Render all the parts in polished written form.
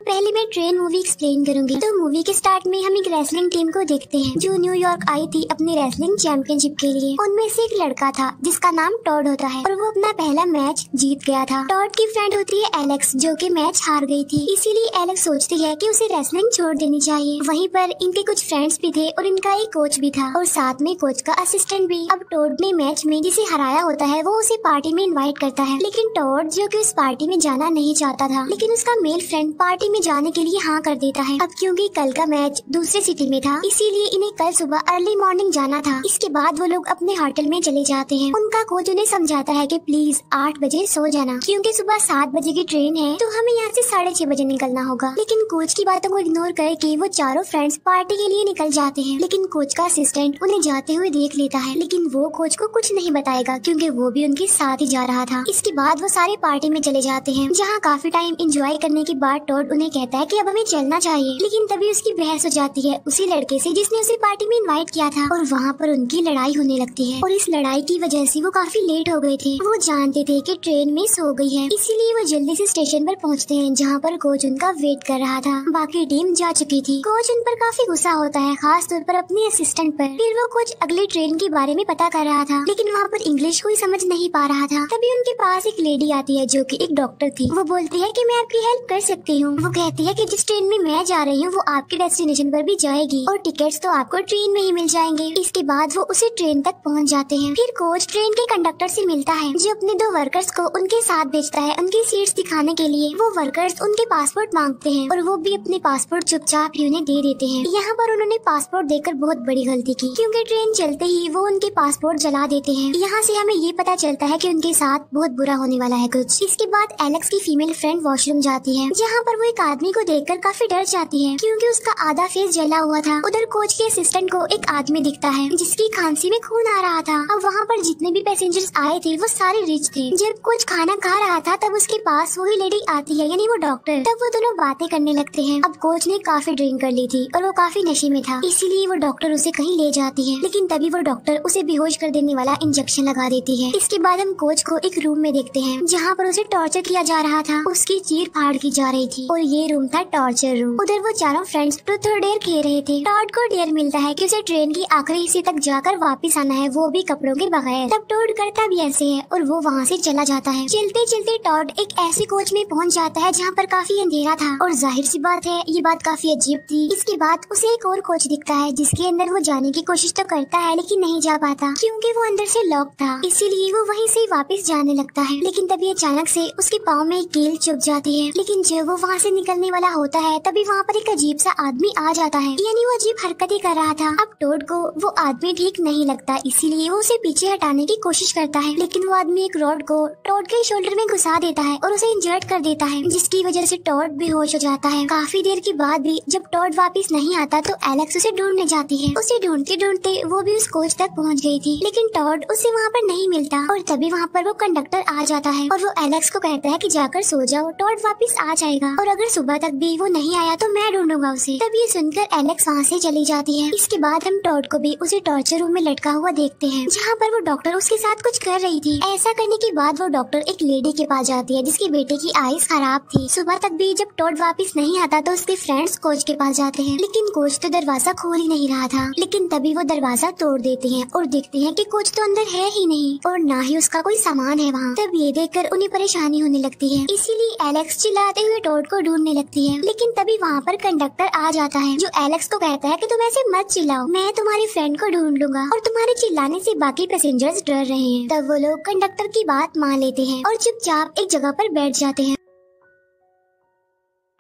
पहले मैं train movie explain करूंगी। तो मूवी के स्टार्ट में हम एक रेसलिंग टीम को देखते हैं जो न्यूयॉर्क आई थी अपनी रेसलिंग चैंपियनशिप के लिए। उनमें से एक लड़का था जिसका नाम टॉड होता है और वो अपना पहला मैच जीत गया था। टॉड की फ्रेंड होती है एलेक्स जो कि मैच हार गई थी, इसीलिए एलेक्स सोचती है कि उसे रेसलिंग छोड़ देनी चाहिए। वहीं पर इनके कुछ फ्रेंड्स भी थे और इनका एक कोच भी था और साथ में कोच का असिस्टेंट भी। अब टॉड ने मैच में जिसे हराया होता है वो उसे पार्टी में इनवाइट करता है, लेकिन टॉड जो कि उस पार्टी में जाना नहीं चाहता था, लेकिन उसका मेल फ्रेंड पार्टी में जाने के लिए हाँ कर देता है। अब क्योंकि कल का मैच दूसरे सिटी में था इसीलिए इन्हें कल सुबह अर्ली मॉर्निंग जाना था। इसके बाद वो लोग अपने होटल में चले जाते हैं। उनका कोच उन्हें समझाता है कि प्लीज 8 बजे सो जाना क्योंकि सुबह 7 बजे की ट्रेन है तो हमें यहाँ से 6:30 बजे निकलना होगा। लेकिन कोच की बातों को इग्नोर करके वो चारों फ्रेंड्स पार्टी के लिए निकल जाते हैं। लेकिन कोच का असिस्टेंट उन्हें जाते हुए देख लेता है, लेकिन वो कोच को कुछ नहीं बताएगा क्योंकि वो भी उनके साथ ही जा रहा था। इसके बाद वो सारे पार्टी में चले जाते हैं जहाँ काफी टाइम एंजॉय करने के बाद टॉड उन्हें कहता है कि अब हमें चलना चाहिए। लेकिन तभी उसकी बहस हो जाती है उसी लड़के से जिसने उसे पार्टी में इनवाइट किया था और वहाँ पर उनकी लड़ाई होने लगती है और इस लड़ाई की वजह से वो काफी लेट हो गए थे। वो जानते थे कि ट्रेन मिस हो गई है, इसीलिए वो जल्दी से स्टेशन पर पहुँचते हैं जहाँ पर कोच उनका वेट कर रहा था। बाकी टीम जा चुकी थी। कोच उन पर काफी गुस्सा होता है, खास तौर पर अपने असिस्टेंट पर। फिर वो कोच अगली ट्रेन के बारे में पता कर रहा था, लेकिन वहाँ पर इंग्लिश कोई समझ नहीं पा रहा था। तभी उनके पास एक लेडी आती है जो कि एक डॉक्टर थी। वो बोलती है कि मैं आपकी हेल्प कर सकती हूँ। वो कहती है कि जिस ट्रेन में मैं जा रही हूँ वो आपके डेस्टिनेशन पर भी जाएगी और टिकट्स तो आपको ट्रेन में ही मिल जाएंगे। इसके बाद वो उसी ट्रेन तक पहुँच जाते हैं। फिर कोच ट्रेन के कंडक्टर से मिलता है जो अपने 2 वर्कर्स को उनके साथ भेजता है उनकी सीट्स दिखाने के लिए। वो वर्कर्स उनके पासपोर्ट मांगते हैं और वो भी अपने पासपोर्ट चुपचाप ही उन्हें दे देते हैं। यहाँ पर उन्होंने पासपोर्ट देकर बहुत बड़ी गलती की क्योंकि ट्रेन चलते ही वो उनके पासपोर्ट जला देते हैं। यहाँ से हमें ये पता चलता है कि उनके साथ बहुत बुरा होने वाला है कुछ। इसके बाद एलेक्स की फीमेल फ्रेंड वॉशरूम जाती है जहाँ पर वो एक आदमी को देखकर काफी डर जाती है क्योंकि उसका आधा फेस जला हुआ था। उधर कोच के असिस्टेंट को एक आदमी दिखता है जिसकी खांसी में खून आ रहा था। अब वहाँ पर जितने भी पैसेंजर्स आए थे वो सारे रिच थे। जब कोच खाना खा रहा था तब उसके पास वही लेडी आती है यानी वो डॉक्टर। तब वो दोनों बातें करने लगते हैं। अब कोच ने काफी ड्रिंक कर ली थी और वो काफी नशे में था, इसीलिए वो डॉक्टर उसे कहीं ले जाती है, लेकिन तभी वो डॉक्टर उसे बेहोश कर देने वाला इंजेक्शन लगा देती है। इसके बाद हम कोच को एक रूम में देखते हैं जहाँ पर उसे टॉर्चर किया जा रहा था। उसकी चीर फाड़ की जा रही थी और ये रूम था टॉर्चर रूम। उधर वो चारों फ्रेंड्स ट्रूथ और डेयर खेल रहे थे। टॉड को डेयर मिलता है कि उसे ट्रेन की आखिरी हिस्से तक जाकर वापस आना है, वो भी कपड़ों के बगैर। तब टॉड करता भी ऐसे है और वो वहाँ से चला जाता है। चलते चलते टॉड एक ऐसे कोच में पहुँच जाता है जहाँ पर काफी अंधेरा था और जाहिर सी बात है ये बात काफी अजीब थी। इसके बाद उसे एक और कोच दिखता है जिसके अंदर वो जाने की कोशिश तो करता है लेकिन नहीं जा पाता क्योंकि वो अंदर से लॉक था, इसीलिए वो वहीं से वापस जाने लगता है। लेकिन तभी अचानक से उसके पाँव में एक कील चुभ जाती है। लेकिन जब वो वहाँ से निकलने वाला होता है तभी वहाँ पर एक अजीब सा आदमी आ जाता है, यानी वो अजीब हरकतें कर रहा था। अब टॉड को वो आदमी ठीक नहीं लगता, इसीलिए वो उसे पीछे हटाने की कोशिश करता है, लेकिन वो आदमी एक रॉड को टॉड के शोल्डर में घुसा देता है और उसे इंजर्ड कर देता है, जिसकी वजह से टॉड बेहोश हो जाता है। काफी देर के बाद भी जब टॉड वापस नहीं आता तो एलेक्स उसे ढूंढने जाती है। उसे ढूंढते ढूंढते वो भी उस कोच तक पहुंच गई थी, लेकिन टॉड उसे वहाँ पर नहीं मिलता और तभी वहाँ पर वो कंडक्टर आ जाता है और वो एलेक्स को कहता है कि जाकर सो जाओ, टॉड वापस आ जाएगा और अगर सुबह तक भी वो नहीं आया तो मैं ढूंढूंगा उसे। तब ये सुनकर एलेक्स वहाँ से चली जाती है। इसके बाद हम टॉड को भी उसे टॉर्चर रूम में लटका हुआ देखते हैं जहाँ पर वो डॉक्टर उसके साथ कुछ कर रही थी। ऐसा करने के बाद वो डॉक्टर एक लेडी के पास जाती है जिसके बेटे की आईज खराब थी। सुबह तक भी जब टॉड वापस नहीं आता तो उसके फ्रेंड्स कोच के पास जाते हैं, लेकिन कोच तो दरवाजा खोल ही नहीं रहा था। लेकिन तभी वो दरवाजा तोड़ देते हैं और देखते हैं कि कोच तो अंदर है ही नहीं और ना ही उसका कोई सामान है वहाँ। तब ये देखकर उन्हें परेशानी होने लगती है, इसीलिए एलेक्स चिल्लाते हुए टॉड को ढूंढने लगती है। लेकिन तभी वहाँ पर कंडक्टर आ जाता है जो एलेक्स को कहता है कि तुम ऐसे मत चिल्लाओ, मैं तुम्हारी फ्रेंड को ढूंढ लूंगा और तुम्हारे चिल्लाने से बाकी पैसेंजर्स डर रहे हैं। तब वो लोग कंडक्टर की बात मान लेते हैं और चुपचाप एक जगह पर बैठ जाते हैं।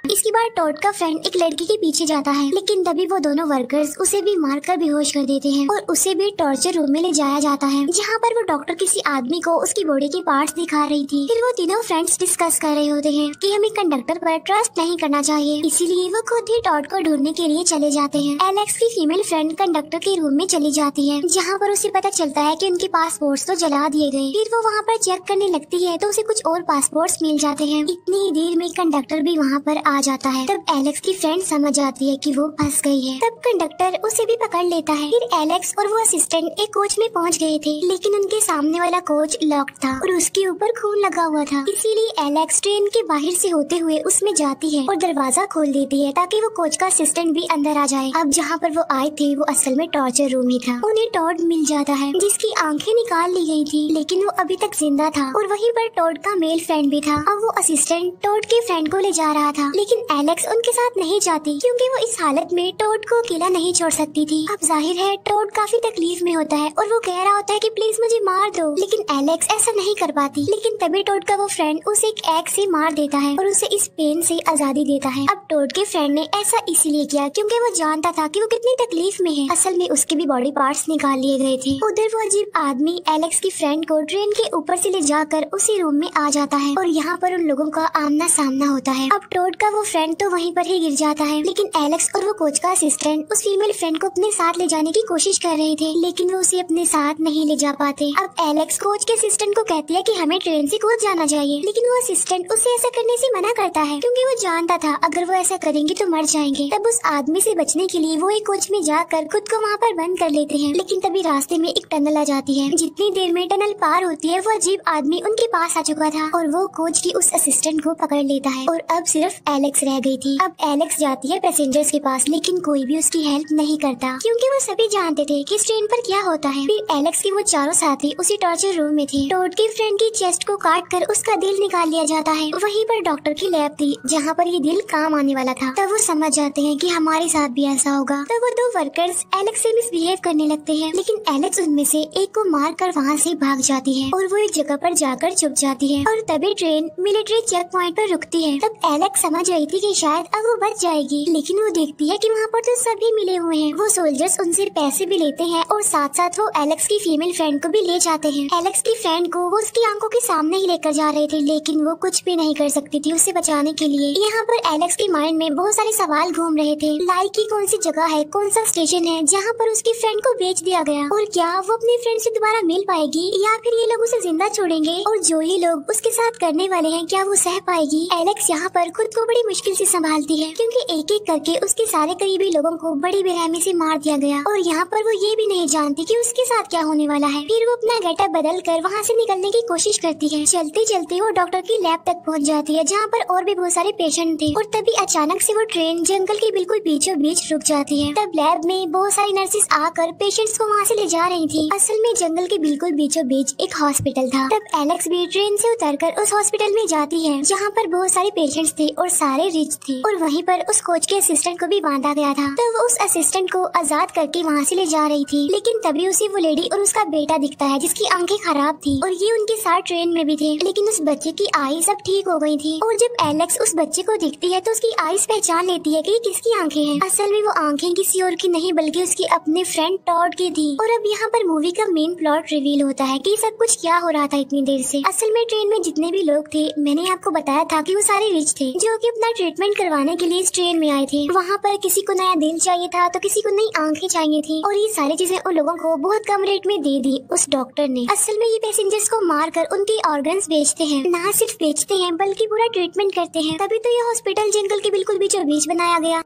इसके बाद टॉड का फ्रेंड एक लड़की के पीछे जाता है, लेकिन तभी वो दोनों वर्कर्स उसे भी मारकर बेहोश कर देते हैं और उसे भी टॉर्चर रूम में ले जाया जाता है जहाँ पर वो डॉक्टर किसी आदमी को उसकी बॉडी के पार्ट्स दिखा रही थी। फिर वो तीनों फ्रेंड्स डिस्कस कर रहे होते हैं कि हमें कंडक्टर पर ट्रस्ट नहीं करना चाहिए, इसीलिए वो खुद ही टॉड को ढूंढने के लिए चले जाते हैं। एलेक्स की फीमेल फ्रेंड कंडक्टर के रूम में चली जाती है जहाँ पर उसे पता चलता है कि उनके पासपोर्ट्स तो जला दिए गए। फिर वो वहाँ पर चेक करने लगती है तो उसे कुछ और पासपोर्ट्स मिल जाते हैं। इतनी ही देर में कंडक्टर भी वहाँ पर आ जाता जाता है। तब एलेक्स की फ्रेंड समझ जाती है कि वो फंस गई है। तब कंडक्टर उसे भी पकड़ लेता है। फिर एलेक्स और वो असिस्टेंट एक कोच में पहुंच गए थे, लेकिन उनके सामने वाला कोच लॉक्ड था और उसके ऊपर खून लगा हुआ था। इसीलिए एलेक्स ट्रेन के बाहर से होते हुए उसमें जाती है और दरवाजा खोल देती है ताकि वो कोच का असिस्टेंट भी अंदर आ जाए। अब जहाँ पर वो आए थे वो असल में टॉर्चर रूम ही था। उन्हें टॉड मिल जाता है जिसकी आंखें निकाल ली गई थी, लेकिन वो अभी तक जिंदा था और वहीं पर टॉड का मेल फ्रेंड भी था। अब वो असिस्टेंट टॉड के फ्रेंड को ले जा रहा था, लेकिन एलेक्स उनके साथ नहीं जाती क्योंकि वो इस हालत में टॉड को अकेला नहीं छोड़ सकती थी। अब जाहिर है टॉड काफी तकलीफ में होता है और वो कह रहा होता है कि प्लीज मुझे मार दो, लेकिन एलेक्स ऐसा नहीं कर पाती। लेकिन तभी टॉड का वो फ्रेंड उसे एक एक्स से मार देता है और उसे इस पेन से आजादी देता है। अब टॉड के फ्रेंड ने ऐसा इसलिए किया क्योंकि वो जानता था कि वो कितनी तकलीफ में है। असल में उसके भी बॉडी पार्ट्स निकाल लिए गए थे। उधर वो अजीब आदमी एलेक्स की फ्रेंड को ट्रेन के ऊपर से ले जाकर उसी रूम में आ जाता है और यहाँ पर उन लोगों का आमना सामना होता है। अब टॉड का वो फ्रेंड तो वहीं पर ही गिर जाता है, लेकिन एलेक्स और वो कोच का असिस्टेंट उस फीमेल फ्रेंड को अपने साथ ले जाने की कोशिश कर रहे थे, लेकिन वो उसे अपने साथ नहीं ले जा पाते। अब एलेक्स कोच के असिस्टेंट को कहती है कि हमें ट्रेन से कूद जाना चाहिए, लेकिन वो असिस्टेंट उसे ऐसा करने से मना करता है क्योंकि वो जानता था अगर वो ऐसा करेंगे तो मर जाएंगे। तब उस आदमी से बचने के लिए वो एक कोच में जाकर खुद को वहाँ पर बंद कर लेते हैं, लेकिन तभी रास्ते में एक टनल आ जाती है। जितनी देर में टनल पार होती है वो अजीब आदमी उनके पास आ चुका था और वो कोच की उस असिस्टेंट को पकड़ लेता है और अब सिर्फ एलेक्स रह गई थी। अब एलेक्स जाती है पैसेंजर्स के पास, लेकिन कोई भी उसकी हेल्प नहीं करता क्योंकि वो सभी जानते थे कि इस ट्रेन पर क्या होता है। फिर एलेक्स के वो चारों साथी उसी टॉर्चर रूम में थे। टॉड की फ्रेंड की चेस्ट को काट कर उसका दिल निकाल लिया जाता है। वहीं पर डॉक्टर की लैब थी जहाँ पर ये दिल काम आने वाला था। तब वो समझ जाते हैं कि हमारे साथ भी ऐसा होगा। तब वो दो वर्कर्स एलेक्स से मिसबिहेव करने लगते हैं, लेकिन एलेक्स उनमें से एक को मार कर वहाँ से भाग जाती है और वो एक जगह पर जाकर छुप जाती है और तभी ट्रेन मिलिट्री चेक पॉइंट पर रुकती है। तब एलेक्स समझ रही थी कि शायद अब वो बच जाएगी, लेकिन वो देखती है कि वहाँ पर तो सभी मिले हुए हैं। वो सोल्जर्स उनसे पैसे भी लेते हैं और साथ साथ वो एलेक्स की फीमेल फ्रेंड को भी ले जाते हैं। एलेक्स की फ्रेंड को वो उसकी आंखों के सामने ही लेकर जा रहे थे, लेकिन वो कुछ भी नहीं कर सकती थी उसे बचाने के लिए। यहाँ पर एलेक्स के माइंड में बहुत सारे सवाल घूम रहे थे, लाइक की कौन सी जगह है, कौन सा स्टेशन है जहाँ पर उसकी फ्रेंड को बेच दिया गया, और क्या वो अपनी फ्रेंड से दोबारा मिल पाएगी या फिर ये लोग उसे जिंदा छोड़ेंगे, और जो ये लोग उसके साथ करने वाले हैं क्या वो सह पाएगी। एलेक्स यहाँ पर खुद को बड़ी मुश्किल से संभालती है क्योंकि एक एक करके उसके सारे करीबी लोगों को बड़ी बेरहमी से मार दिया गया और यहाँ पर वो ये भी नहीं जानती कि उसके साथ क्या होने वाला है। फिर वो अपना गेटअप बदल कर वहाँ से निकलने की कोशिश करती है। चलते चलते वो डॉक्टर की लैब तक पहुँच जाती है जहाँ पर और भी बहुत सारे पेशेंट थे और तभी अचानक से वो ट्रेन जंगल के बिल्कुल बीचों बीच रुक जाती है। तब लैब में बहुत सारी नर्सेस आकर पेशेंट्स को वहाँ से ले जा रही थी। असल में जंगल के बिल्कुल बीचों बीच एक हॉस्पिटल था। तब एलेक्स भी ट्रेन से उतरकर उस हॉस्पिटल में जाती है जहाँ पर बहुत सारे पेशेंट्स थे और सारे रिच थे और वहीं पर उस कोच के असिस्टेंट को भी बांधा गया था। तो वो उस असिस्टेंट को आजाद करके वहाँ से ले जा रही थी, लेकिन तभी उसे वो लेडी और उसका बेटा दिखता है जिसकी आंखें खराब थी और ये उनके साथ ट्रेन में भी थे, लेकिन उस बच्चे की आई सब ठीक हो गई थी। और जब एलेक्स उस बच्चे को दिखती है तो उसकी आईज पहचान लेती है कि ये किसकी आंखें हैं। असल में वो आंखें किसी और की नहीं बल्कि उसकी अपने फ्रेंड टॉड की थी। और अब यहाँ पर मूवी का मेन प्लॉट रिवील होता है कि सब कुछ क्या हो रहा था इतनी देर से। असल में ट्रेन में जितने भी लोग थे मैंने आपको बताया था कि वो सारे रिच थे जो कि अपना ट्रीटमेंट करवाने के लिए इस ट्रेन में आए थे। वहाँ पर किसी को नया दिल चाहिए था तो किसी को नई आंखें चाहिए थी और ये सारी चीजें उन लोगों को बहुत कम रेट में दे दी उस डॉक्टर ने। असल में ये पैसेंजर्स को मार कर उनके ऑर्गन्स बेचते हैं, न सिर्फ बेचते हैं बल्कि पूरा ट्रीटमेंट करते हैं। तभी तो ये हॉस्पिटल जंगल के बिल्कुल बीचों बीच बनाया गया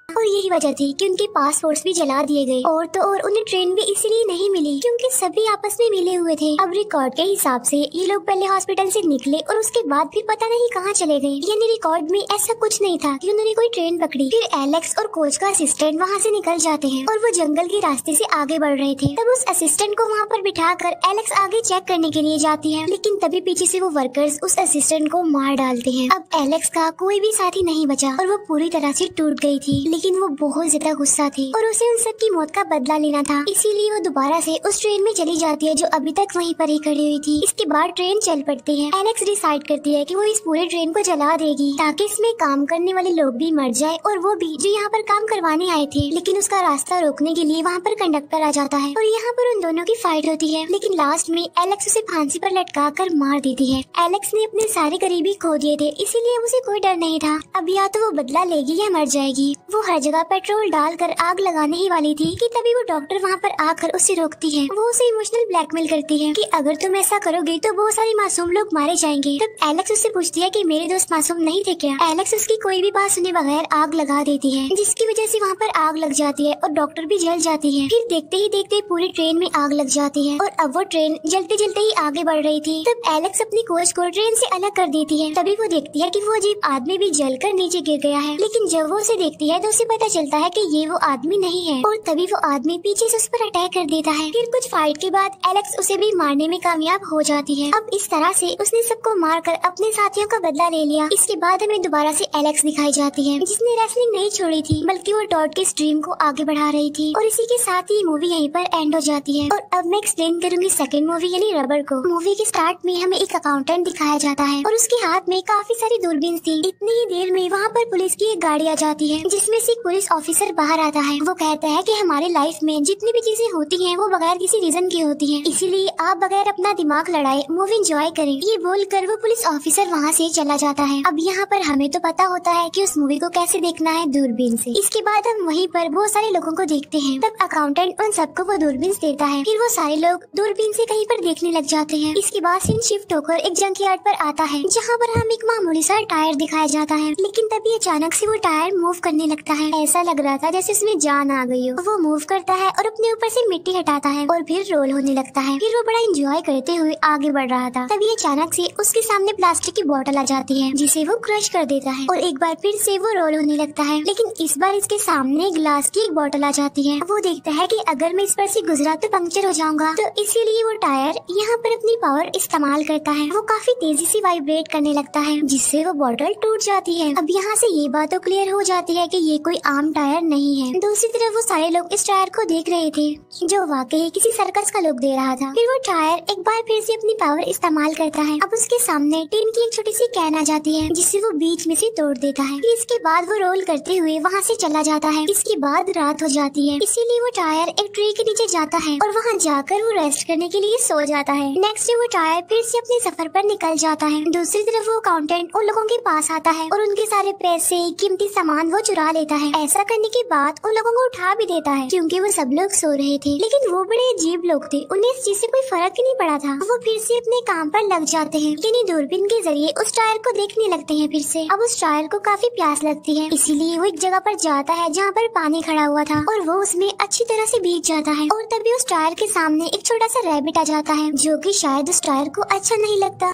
और यही वजह थी कि उनके पासपोर्ट्स भी जला दिए गए। और तो और उन्हें ट्रेन भी इसलिए नहीं मिली क्योंकि सभी आपस में मिले हुए थे। अब रिकॉर्ड के हिसाब से ये लोग पहले हॉस्पिटल से निकले और उसके बाद फिर पता नहीं कहाँ चले गए, यानी रिकॉर्ड में ऐसा कुछ नहीं था कि उन्होंने कोई ट्रेन पकड़ी। फिर एलेक्स और कोच का असिस्टेंट वहाँ से निकल जाते हैं और वो जंगल के रास्ते से आगे बढ़ रहे थे। तब उस असिस्टेंट को वहाँ पर बिठा कर एलेक्स आगे चेक करने के लिए जाती है, लेकिन तभी पीछे से वो वर्कर्स उस असिस्टेंट को मार डालते हैं। अब एलेक्स का कोई भी साथी नहीं बचा और वो पूरी तरह से टूट गई थी, लेकिन वो बहुत ज्यादा गुस्सा थी और उसे उन सब की मौत का बदला लेना था। इसीलिए वो दोबारा से उस ट्रेन में चली जाती है जो अभी तक वहीं पर ही खड़ी हुई थी। इसके बाद ट्रेन चल पड़ती है। एलेक्स डिसाइड करती है कि वो इस पूरे ट्रेन को जला देगी ताकि इसमें काम करने वाले लोग भी मर जाए और वो भी जो यहाँ पर काम करवाने आए थे। लेकिन उसका रास्ता रोकने के लिए वहाँ पर कंडक्टर आ जाता है और यहाँ पर उन दोनों की फाइट होती है, लेकिन लास्ट में एलेक्स उसे फांसी पर लटका कर मार देती है। एलेक्स ने अपने सारे करीबी खो दिए थे, इसीलिए उसे कोई डर नहीं था। अब या तो वो बदला लेगी या मर जाएगी। वो हर जगह पेट्रोल डालकर आग लगाने ही वाली थी कि तभी वो डॉक्टर वहाँ पर आकर उसे रोकती है। वो उसे इमोशनल ब्लैकमेल करती है कि अगर तुम ऐसा करोगे तो बहुत सारे मासूम लोग मारे जाएंगे। तब एलेक्स उससे पूछती है कि मेरे दोस्त मासूम नहीं थे क्या। एलेक्स उसकी कोई भी बात सुने बगैर आग लगा देती है, जिसकी वजह से वहाँ पर आग लग जाती है और डॉक्टर भी जल जाती है। फिर देखते ही देखते पूरी ट्रेन में आग लग जाती है और अब वो ट्रेन जलते जलते ही आगे बढ़ रही थी। तब एलेक्स अपनी कोच को ट्रेन से अलग कर देती है। तभी वो देखती है कि वो अजीब आदमी भी जलकर नीचे गिर गया है, लेकिन जब वो उसे देखती है तो उसे पता चलता है कि ये वो आदमी नहीं है और तभी वो आदमी पीछे से उस पर अटैक कर देता है। फिर कुछ फाइट के बाद एलेक्स उसे भी मारने में कामयाब हो जाती है। अब इस तरह से उसने सबको मारकर अपने साथियों का बदला ले लिया। इसके बाद हमें दोबारा से एलेक्स दिखाई जाती है, जिसने रेसलिंग नहीं छोड़ी थी बल्कि वो टॉड के स्ट्रीम को आगे बढ़ा रही थी। और इसी के साथ ही मूवी यहीं पर एंड हो जाती है। और अब मैं एक्सप्लेन करूंगी सेकंड मूवी यानी रबर को। मूवी के स्टार्ट में हमें एक अकाउंटेंट दिखाया जाता है और उसके हाथ में काफी सारी दूरबीन थी। इतनी ही देर में वहाँ पर पुलिस की एक गाड़ी आ जाती है, जिसमें से एक पुलिस ऑफिसर बाहर आता है। वो कहता है कि हमारे लाइफ में जितनी भी चीजें होती हैं वो बगैर किसी रीजन की होती हैं, इसीलिए आप बगैर अपना दिमाग लड़ाए मूवी एंजॉय करें। ये बोलकर वो पुलिस ऑफिसर वहाँ से चला जाता है। अब यहाँ पर हमें तो पता होता है कि उस मूवी को कैसे देखना है, दूरबीन से। इसके बाद हम वहीं पर बहुत सारे लोगों को देखते हैं। तब अकाउंटेंट उन सबको वो दूरबीन देता है। फिर वो सारे लोग दूरबीन से कहीं पर देखने लग जाते हैं। इसके बाद सीन शिफ्ट होकर एक जंकयार्ड पर आता है, जहाँ पर हम एक मामूली सा टायर दिखाया जाता है। लेकिन तभी अचानक से वो टायर मूव करने लगता है। ऐसा लग रहा था जैसे उसमें जान आ गई हो। वो मूव करता है और अपने ऊपर से मिट्टी हटाता है और फिर रोल होने लगता है। फिर वो बड़ा एंजॉय करते हुए आगे बढ़ रहा था। तभी अचानक से उसके सामने प्लास्टिक की बोतल आ जाती है, जिसे वो क्रश कर देता है और एक बार फिर से वो रोल होने लगता है। लेकिन इस बार इसके सामने ग्लास की एक बोतल आ जाती है। वो देखता है कि अगर मैं इस पर से गुजरा तो पंक्चर हो जाऊंगा, तो इसीलिए वो टायर यहाँ पर अपनी पावर इस्तेमाल करता है। वो काफी तेजी से वाइब्रेट करने लगता है, जिससे वो बोतल टूट जाती है। अब यहाँ से ये बात तो क्लियर हो जाती है कि ये कोई आम टायर नहीं है। दूसरी तरफ वो सारे लोग इस टायर को देख रहे थे, जो वाकई किसी सर्कस का लुक दे रहा था। फिर वो टायर एक बार फिर से अपनी पावर इस्तेमाल करता है। अब उसके सामने टिन की एक छोटी सी कैन आ जाती है, जिससे वो बीच में से तोड़ देता है। फिर इसके बाद वो रोल करते हुए वहाँ से चला जाता है। इसके बाद रात हो जाती है, इसीलिए वो टायर एक ट्री के नीचे जाता है और वहाँ जाकर वो रेस्ट करने के लिए सो जाता है। नेक्स्ट डे वो टायर फिर से अपने सफर पर निकल जाता है। दूसरी तरफ वो अकाउंटेंट उन लोगों के पास आता है और उनके सारे पैसे कीमती सामान वो चुरा लेता है। ऐसा करने के बाद उन लोगों को उठा भी देता है, क्योंकि वो सब लोग सो रहे थे। लेकिन वो बड़े अजीब लोग थे, उन्हें इस चीज से कोई फर्क ही नहीं पड़ा था। वो फिर से अपने काम पर लग जाते हैं, यानी दूरबीन के जरिए उस टायर को देखने लगते हैं फिर से। अब उस टायर को काफी प्यास लगती है, इसीलिए वो एक जगह पर जाता है जहाँ पर पानी खड़ा हुआ था और वो उसमें अच्छी तरह से भीग जाता है। और तभी उस टायर के सामने एक छोटा सा रैबिट आ जाता है, जो कि शायद उस टायर को अच्छा नहीं लगता,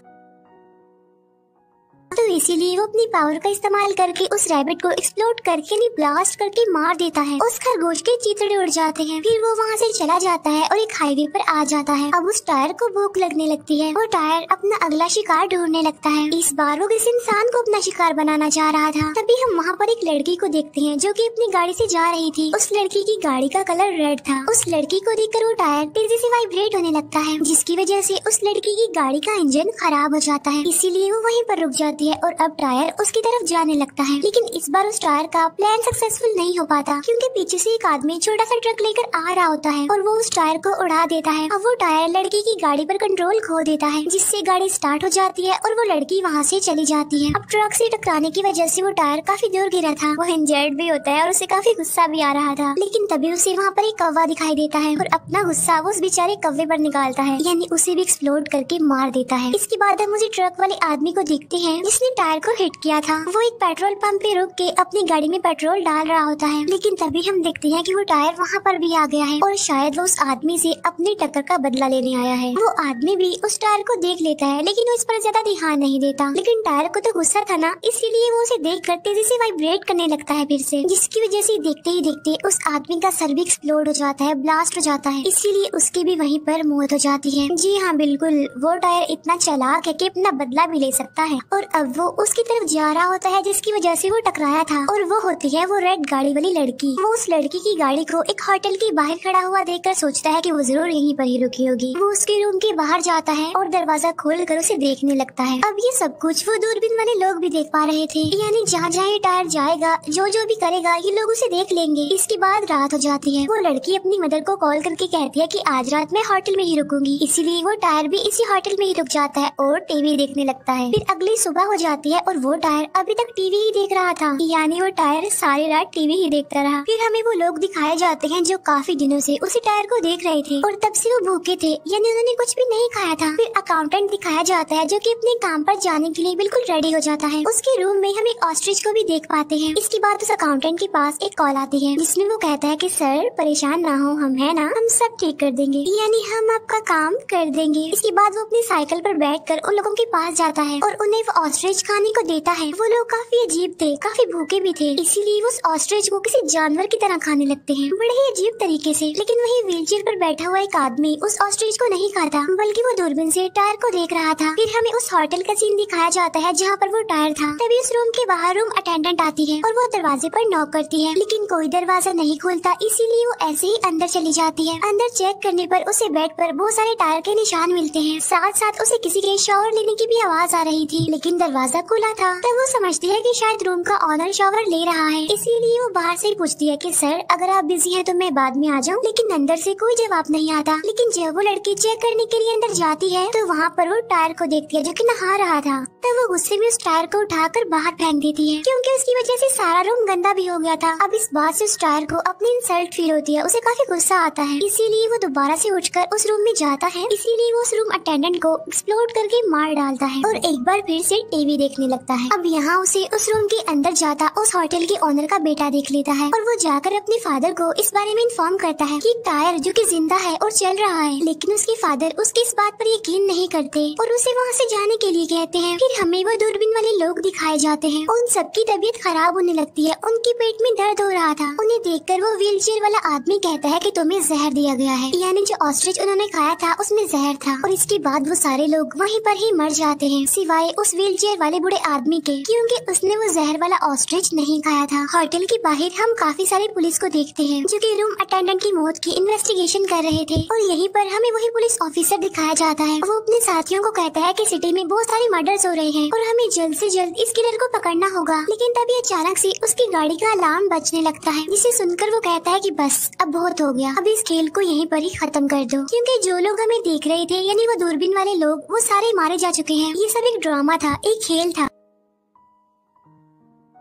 तो इसीलिए वो अपनी पावर का इस्तेमाल करके उस रैबिट को एक्सप्लोड करके नहीं ब्लास्ट करके मार देता है। उस खरगोश के चिथड़े उड़ जाते हैं। फिर वो वहाँ से चला जाता है और एक हाईवे पर आ जाता है। अब उस टायर को भूख लगने लगती है। वो टायर अपना अगला शिकार ढूंढने लगता है। इस बार वो किसी इंसान को अपना शिकार बनाना चाह रहा था। तभी हम वहाँ पर एक लड़की को देखते हैं, जो कि अपनी गाड़ी से जा रही थी। उस लड़की की गाड़ी का कलर रेड था। उस लड़की को देखकर वो टायर तेजी से वाइब्रेट होने लगता है, जिसकी वजह से उस लड़की की गाड़ी का इंजन खराब हो जाता है। इसीलिए वो वहीं पर रुक जाती है और अब टायर उसकी तरफ जाने लगता है। लेकिन इस बार उस टायर का प्लान सक्सेसफुल नहीं हो पाता, क्योंकि पीछे से एक आदमी छोटा सा ट्रक लेकर आ रहा होता है और वो उस टायर को उड़ा देता है। अब वो टायर लड़की की गाड़ी पर कंट्रोल खो देता है, जिससे गाड़ी स्टार्ट हो जाती है और वो लड़की वहाँ से चली जाती है। अब ट्रक से टकराने की वजह से वो टायर काफी दूर गिरा था। वो इंजर्ड भी होता है और उसे काफी गुस्सा भी आ रहा था। लेकिन तभी उसे वहाँ पर एक कौवा दिखाई देता है और अपना गुस्सा वो उस बेचारे कौवे पर निकालता है, यानी उसे भी एक्सप्लोड करके मार देता है। इसके बाद हम उसे ट्रक वाले आदमी को देखते हैं, जिसने टायर को हिट किया था। वो एक पेट्रोल पंप पे रुक के अपनी गाड़ी में पेट्रोल डाल रहा होता है। लेकिन तभी हम देखते हैं कि वो टायर वहाँ पर भी आ गया है और शायद वो उस आदमी से अपनी टक्कर का बदला लेने आया है। वो आदमी भी उस टायर को देख लेता है, लेकिन वो इस पर ज्यादा ध्यान नहीं देता। लेकिन टायर को तो गुस्सा था ना, इसीलिए वो उसे देख कर तेजी से वाइब्रेट करने लगता है फिर से, जिसकी वजह से देखते ही देखते उस आदमी का सर भी एक्सप्लोड हो जाता है, ब्लास्ट हो जाता है। इसीलिए उसकी भी वहीं पर मौत हो जाती है। जी हाँ, बिल्कुल, वो टायर इतना चालाक है कि अपना बदला भी ले सकता है। और अब वो उसकी तरफ जा रहा होता है, जिसकी वजह से वो टकराया था, और वो होती है वो रेड गाड़ी वाली लड़की। वो उस लड़की की गाड़ी को एक होटल के बाहर खड़ा हुआ देखकर सोचता है कि वो जरूर यहीं पर ही रुकी होगी। वो उसके रूम के बाहर जाता है और दरवाजा खोलकर उसे देखने लगता है। अब ये सब कुछ वो दूरबीन वाले लोग भी देख पा रहे थे, यानी जहाँ जहाँ ये टायर जाएगा, जो जो भी करेगा, ये लोग उसे देख लेंगे। इसके बाद रात हो जाती है। वो लड़की अपनी मदर को कॉल करके कहती है कि आज रात मैं होटल में ही रुकूंगी। इसीलिए वो टायर भी इसी होटल में ही रुक जाता है और टीवी देखने लगता है। फिर अगली सुबह हो जाती है और वो टायर अभी तक टीवी ही देख रहा था, यानी वो टायर सारी रात टीवी ही देखता रहा। फिर हमें वो लोग दिखाए जाते हैं जो काफी दिनों से उसी टायर को देख रहे थे और तब से वो भूखे थे, यानी उन्होंने कुछ भी नहीं खाया था। फिर अकाउंटेंट दिखाया जाता है जो कि अपने काम पर जाने के लिए बिल्कुल रेडी हो जाता है। उसके रूम में हम एक ऑस्ट्रिच को भी देख पाते हैं। इसके बाद उस अकाउंटेंट के पास एक कॉल आती है जिसमें वो कहता है कि सर परेशान ना हो, हम है ना, हम सब ठीक कर देंगे, यानी हम आपका काम कर देंगे। इसके बाद वो अपनी साइकिल पर बैठकर उन लोगों के पास जाता है और उन्हें वो ऑस्ट्रिच खाने को देता है। वो लोग काफी अजीब थे, काफी भूखे भी थे, इसीलिए वो उस ऑस्ट्रिच को किसी जानवर की तरह खाने लगते हैं, बड़े ही अजीब तरीके से। लेकिन वही व्हीलचेयर पर बैठा हुआ एक आदमी उस ऑस्ट्रिच को नहीं खाता, बल्कि वो दूरबीन से टायर को देख रहा था। फिर हमें उस होटल का सीन दिखाया जाता है जहाँ पर वो टायर था। तभी उस रूम के बाहर रूम अटेंडेंट आती है और वो दरवाजे पर नॉक करती है, लेकिन कोई दरवाजा नहीं खुलता, इसीलिए वो ऐसे ही अंदर चली जाती है। अंदर चेक करने पर उसे बेड पर बहुत सारे टायर के निशान मिलते हैं, साथ साथ उसे किसी के शावर लेने की भी आवाज आ रही थी, लेकिन दरवाजा खुला था। तब वो समझती है कि शायद रूम का ऑनर शावर ले रहा है, इसीलिए वो बाहर से पूछती है कि सर अगर आप बिजी हैं तो मैं बाद में आ जाऊं, लेकिन अंदर से कोई जवाब नहीं आता। लेकिन जब वो लड़की चेक करने के लिए अंदर जाती है तो वहाँ पर वो टायर को देखती है जो कि नहा रहा था। तब वो गुस्से में उस टायर को उठाकर बाहर फेंक देती है, क्योंकि उसकी वजह से सारा रूम गंदा भी हो गया था। अब इस बात से उस टायर को अपनी इंसल्ट फील होती है, उसे काफी गुस्सा आता है, इसीलिए वो दोबारा से उठकर उस रूम में जाता है। इसीलिए वो उस रूम अटेंडेंट को एक्सप्लोड करके मार डालता है और एक बार फिर से टीवी देखने लगता है। अब यहाँ उसे उस रूम के अंदर जाता उस होटल के ओनर का बेटा देख लेता है और वो जाकर अपने फादर को इस बारे में इन्फॉर्म करता है कि टायर जो कि जिंदा है और चल रहा है, लेकिन उसके फादर उसकी इस बात पर यकीन नहीं करते और उसे वहाँ से जाने के लिए कहते हैं। फिर हमें वो दूरबीन वाले लोग दिखाए जाते हैं, उन सबकी तबीयत खराब होने लगती है, उनके पेट में दर्द हो रहा था। उन्हें देखकर वो व्हीलचेयर वाला आदमी कहता है कि तुम्हें जहर दिया गया है, यानी जो ऑस्ट्रिच उन्होंने खाया था उसमें जहर था। और इसके बाद वो सारे लोग वहीं पर ही मर जाते हैं, सिवाय उस व्हीलचेयर वाले बूढ़े आदमी के, क्योंकि उसने वो जहर वाला ऑस्ट्रिच नहीं खाया था। होटल के बाहर हम काफी सारे पुलिस को देखते हैं जो कि रूम अटेंडेंट की मौत की इन्वेस्टिगेशन कर रहे थे और यहीं पर हमें वही पुलिस ऑफिसर दिखाया जाता है। वो अपने साथियों को कहता है कि सिटी में बहुत सारे मर्डर्स हो रहे हैं और हमें जल्द से जल्द इस किलर को पकड़ना होगा। लेकिन तभी अचानक से उसकी गाड़ी का अलार्म बजने लगता है, जिसे सुनकर वो कहता है कि बस अब बहुत हो गया, अब इस खेल को यहीं पर ही खत्म कर दो, क्योंकि जो लोग हमें देख रहे थे यानी वो दूरबीन वाले लोग वो सारे मारे जा चुके हैं। ये सब एक ड्रामा था, एक खेल था।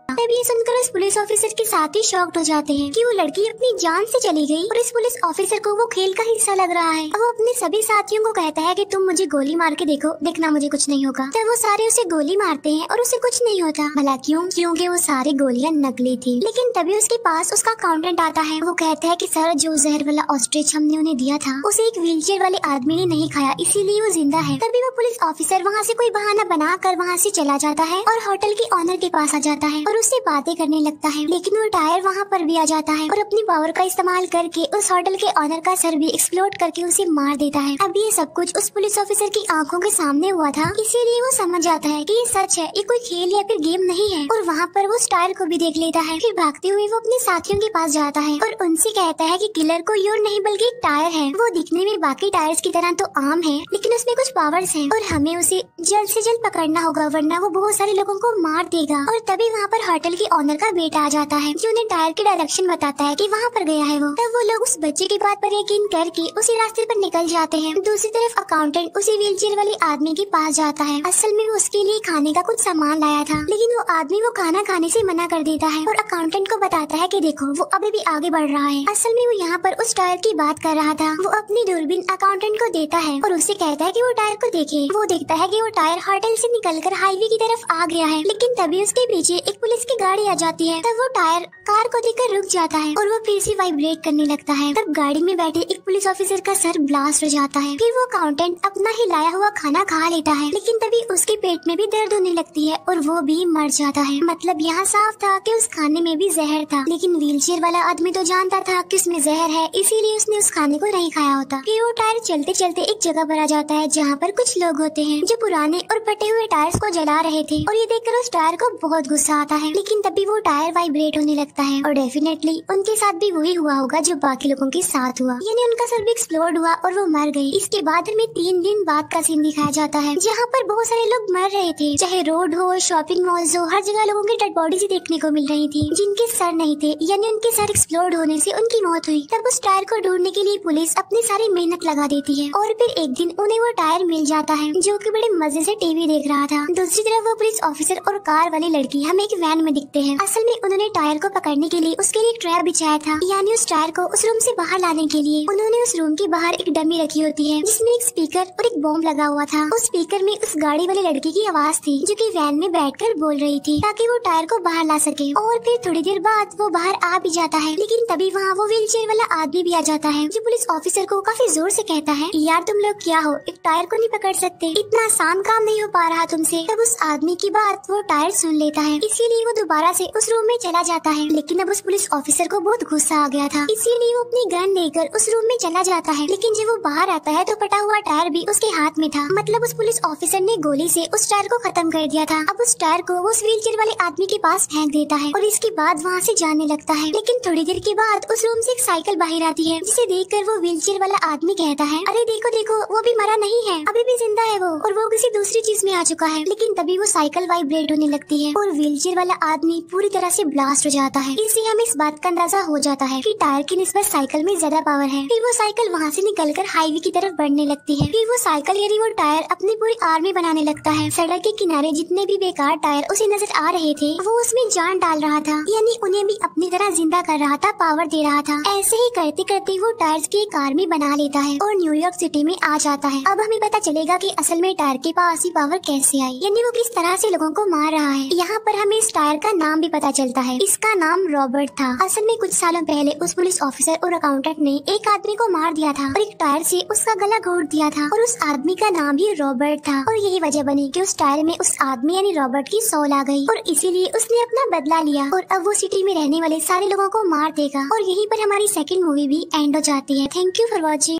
तब ये सुनकर उस पुलिस ऑफिसर के साथ ही शॉक्ड हो जाते हैं कि वो लड़की अपनी जान से चली गई और इस पुलिस ऑफिसर को वो खेल का हिस्सा लग रहा है। अब वो अपने सभी साथियों को कहता है कि तुम मुझे गोली मार के देखो, देखना मुझे कुछ नहीं होगा। तब वो सारे उसे गोली मारते हैं और उसे कुछ नहीं होता। भला क्यों? क्योंकि वो सारी गोलियां नकली थी। लेकिन तभी उसके पास उसका अकाउंटेंट आता है। वो कहता है कि सर जो जहर वाला ऑस्ट्रिच हमने उन्हें दिया था उसे एक व्हीलचेयर वाले आदमी ने नहीं खाया, इसीलिए वो जिंदा है। तभी वो पुलिस ऑफिसर वहाँ से कोई बहाना बनाकर वहाँ से चला जाता है और होटल के ऑनर के पास आ जाता है और उससे बातें करने लगता है। लेकिन वो टायर वहाँ पर भी आ जाता है और अपनी पावर का इस्तेमाल करके उस होटल के ऑनर का सर भी एक्सप्लोड करके उसे मार देता है। अब ये सब कुछ उस पुलिस ऑफिसर की आंखों के सामने हुआ था, इसीलिए वो समझ जाता है कि ये सच है, ये कोई खेल या फिर गेम नहीं है और वहाँ पर वो उस टायर को भी देख लेता है। फिर भागते हुए वो अपने साथियों के पास जाता है और उनसे कहता है कि किलर कोई और नहीं बल्कि एक टायर है। वो दिखने में बाकी टायर्स की तरह तो आम है, लेकिन उसमें कुछ पावर्स हैं और हमें उसे जल्द से जल्द पकड़ना होगा, वरना वो बहुत सारे लोगों को मार देगा। और तभी वहाँ पर होटल के ऑनर का बेटा आ जाता है जो उन्हें टायर की डायरेक्शन बताता है कि वहाँ पर गया है वो। तब वो लोग उस बच्चे की बात पर यकीन करके उसी रास्ते पर निकल जाते हैं। दूसरी तरफ अकाउंटेंट उसी व्हीलचेयर वाले आदमी के पास जाता है। असल में वो उसके लिए खाने का कुछ सामान लाया था, लेकिन वो आदमी वो खाना खाने से मना कर देता है और अकाउंटेंट को बताता है कि देखो वो अभी भी आगे बढ़ रहा है। असल में वो यहाँ पर उस टायर की बात कर रहा था। वो अपनी दूरबीन अकाउंटेंट को देता है और उससे कहता है कि वो टायर को देखे। वो देखता है कि वो टायर होटल से निकलकर हाईवे की तरफ आ गया है, लेकिन तभी उसके पीछे एक पुलिस की गाड़ी आ जाती है। तब वो टायर कार को देखकर रुक जाता है और वो फिर से वाइब्रेट करने लगता है। तब गाड़ी में बैठे एक पुलिस ऑफिसर का सर ब्लास्ट हो जाता है। फिर वो अकाउंटेंट अपना ही लाया हुआ खाना खा लेता है, लेकिन तभी उसके पेट में भी दर्द होने लगती है और वो भी मर जाता है। मतलब यहाँ साफ था कि उस खाने में भी जहर था, लेकिन व्हीलचेयर वाला आदमी तो जानता था कि उसमें जहर है, इसीलिए उसने उस खाने को नहीं खाया होता। फिर वो टायर चलते चलते एक जगह पर आ जाता है जहाँ पर कुछ लोग होते हैं जो पुराने और फटे हुए टायर्स को जला रहे थे और ये देखकर उस टायर को बहुत गुस्सा आता है। लेकिन तभी वो टायर वाइब्रेट होने लगता है और डेफिनेटली उनके साथ भी वही हुआ होगा जो बाकी लोगों के साथ हुआ, यानी उनका सर भी एक्सप्लोड हुआ और वो मर गई। इसके बाद हमें 3 दिन बाद का सीन दिखाया जाता है जहाँ पर बहुत सारे लोग मर रहे थे, चाहे रोड हो, शॉपिंग मॉल्स हो, हर जगह लोगों की डेड बॉडीज देखने को मिल रही थी जिनके सर नहीं थे, यानी उनके सर एक्सप्लोड होने से उनकी मौत हुई। तब उस टायर को ढूंढने के लिए पुलिस अपनी सारी मेहनत लगा देती है और फिर एक दिन उन्हें वो टायर मिल जाता है जो कि बड़े मजे से टीवी देख रहा था। दूसरी तरफ वो पुलिस ऑफिसर और कार वाली लड़की हमें एक वैन में दिखते हैं। असल में उन्होंने टायर को पकड़ने के लिए उसके लिए एक ट्रैप बिछाया था, यानी उस टायर को उस रूम से बाहर लाने के लिए उन्होंने उस रूम के बाहर एक डमी रखी होती है जिसमें एक स्पीकर और एक बॉम्ब लगा हुआ था। उस स्पीकर में उस गाड़ी वाली लड़की की आवाज थी जो कि वैन में बैठकर बोल रही थी ताकि वो टायर को बाहर ला सके। और फिर थोड़ी देर बाद वो बाहर आ भी जाता है, लेकिन तभी वहाँ वो व्हीलचेयर वाला आदमी भी आ जाता है जो पुलिस ऑफिसर को काफी जोर से कहता है, यार तुम लोग क्या हो, एक टायर को नहीं पकड़ सकते, इतना आसान काम नहीं हो पा रहा तुमसे। तब उस आदमी की बात वो टायर सुन लेता है, इसीलिए वो दोबारा से उस रूम में चला जाता है। लेकिन अब उस पुलिस ऑफिसर को बहुत गुस्सा आ गया था, इसीलिए वो अपनी गन लेकर उस रूम में चला जाता है। लेकिन जब वो बाहर आता है तो फटा हुआ टायर भी उसके हाथ में था, मतलब उस पुलिस ऑफिसर ने गोली से उस टायर को खत्म कर दिया था। अब उस टायर को वो उस व्हीलचेयर वाले आदमी के पास फेंक देता है और इसके बाद वहाँ से जाने लगता है। लेकिन थोड़ी देर के बाद उस रूम से एक साइकिल बाहर आती है जिसे देखकर वो व्हीलचेयर वाला आदमी कहता है, अरे देखो देखो वो भी मरा नहीं है, अभी भी जिंदा है वो, और वो किसी दूसरी चीज में आ चुका है। लेकिन तभी वो साइकिल वाइब्रेट होने लगती है और व्हीलचेयर वाला आदमी पूरी तरह से ब्लास्ट हो जाता है। इससे हमें इस बात का अंदाजा हो जाता है कि टायर की निस्बत साइकिल में ज्यादा पावर है। फिर वो साइकिल वहाँ से निकलकर हाईवे की तरफ बढ़ने लगती है। फिर वो साइकिल यानी वो टायर अपनी पूरी आर्मी बनाने लगता है। सड़क के किनारे जितने भी बेकार टायर उसे नजर आ रहे थे वो उसमें जान डाल रहा था, यानी उन्हें भी अपनी तरह जिंदा कर रहा था, पावर दे रहा था। ऐसे ही करते करते वो टायर्स की एक आर्मी बना लेता है और न्यूयॉर्क सिटी में आ जाता है। अब हमें पता चलेगा कि असल में टायर के पास ही पावर कैसे आई, यानी वो किस तरह से लोगों को मार रहा है। यहाँ पर हमें इस टायर का नाम भी पता चलता है, इसका नाम रॉबर्ट था। असल में कुछ सालों पहले उस पुलिस ऑफिसर और अकाउंटेंट ने एक आदमी को मार दिया था और एक टायर से उसका गला घोट दिया था और उस आदमी का नाम भी रॉबर्ट था। और यही वजह बनी कि उस टायर में उस आदमी यानी रॉबर्ट की सोल आ गई और इसीलिए उसने अपना बदला लिया और अब वो सिटी में रहने वाले सारे लोगों को मार देगा। और यहीं पर हमारी सेकंड मूवी भी एंड हो जाती है। Thank you for watching.